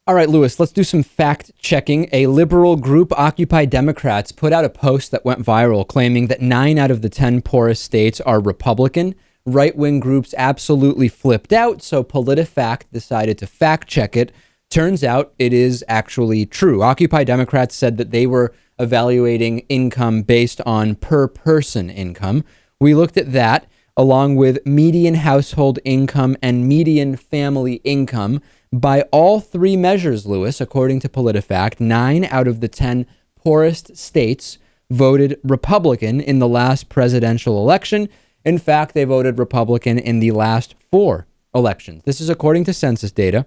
All right, Lewis, let's do some fact checking. A liberal group, Occupy Democrats, put out a post that went viral claiming that 9 out of the 10 poorest states are Republican. Right-wing groups absolutely flipped out, so PolitiFact decided to fact check it. Turns out it is actually true. Occupy Democrats said that they were evaluating income based on per person income. We looked at that along with median household income and median family income. By all three measures, Lewis, according to PolitiFact, 9 out of the 10 poorest states voted Republican in the last presidential election. In fact, they voted Republican in the last 4 elections. This is according to census data.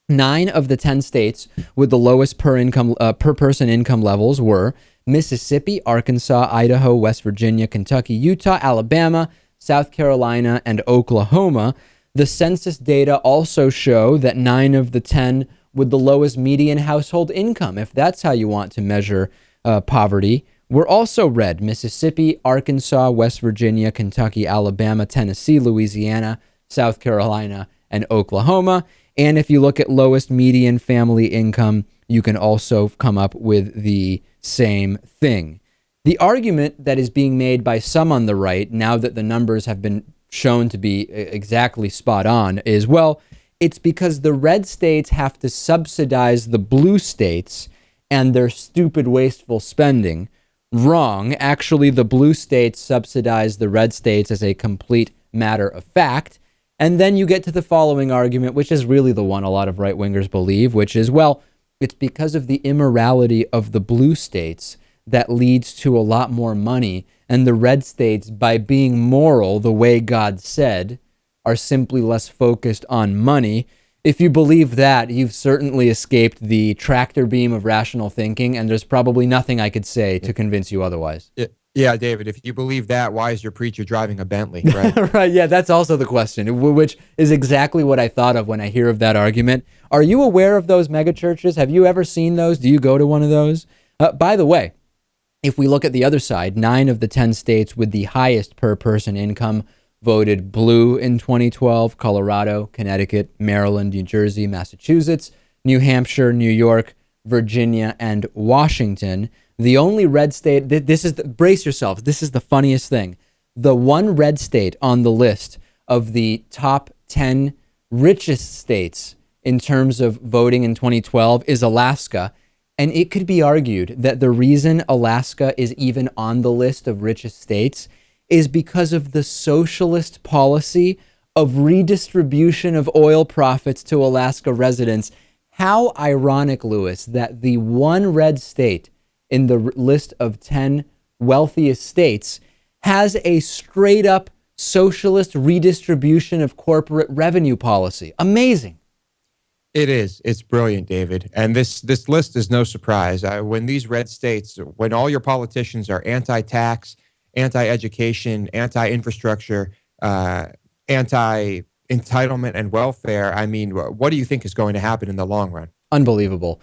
9 of the 10 states with the lowest per person income levels were Mississippi, Arkansas, Idaho, West Virginia, Kentucky, Utah, Alabama, South Carolina, and Oklahoma. The census data also show that 9 of the 10 with the lowest median household income, if that's how you want to measure poverty, were also red. Mississippi, Arkansas, West Virginia, Kentucky, Alabama, Tennessee, Louisiana, South Carolina, and Oklahoma. And if you look at lowest median family income, you can also come up with the same thing. The argument that is being made by some on the right, now that the numbers have been shown to be exactly spot on, is, well, it's because the red states have to subsidize the blue states and their stupid, wasteful spending. Wrong. Actually, the blue states subsidize the red states as a complete matter of fact. And then you get to the following argument, which is really the one a lot of right-wingers believe, which is, well, it's because of the immorality of the blue states that leads to a lot more money. And the red states, by being moral the way God said, are simply less focused on money. If you believe that, you've certainly escaped the tractor beam of rational thinking, and there's probably nothing I could say to convince you otherwise. Yeah, David, if you believe that, why is your preacher driving a Bentley, right? Right, yeah, that's also the question, which is exactly what I thought of when I hear of that argument. Are you aware of those megachurches? Have you ever seen those? Do you go to one of those? By the way, if we look at the other side, 9 of the 10 states with the highest per person income voted blue in 2012: Colorado, Connecticut, Maryland, New Jersey, Massachusetts, New Hampshire, New York, Virginia, and Washington. The only red state, brace yourselves, this is the funniest thing. The one red state on the list of the top 10 richest states in terms of voting in 2012 is Alaska. And it could be argued that the reason Alaska is even on the list of richest states is because of the socialist policy of redistribution of oil profits to Alaska residents. How ironic, Lewis, that the one red state in the list of 10 wealthiest states has a straight up socialist redistribution of corporate revenue policy. Amazing. It is. It's brilliant, David. And this list is no surprise. When these red states, when all your politicians are anti-tax, anti-education, anti-infrastructure, anti-entitlement and welfare, I mean, what do you think is going to happen in the long run? Unbelievable.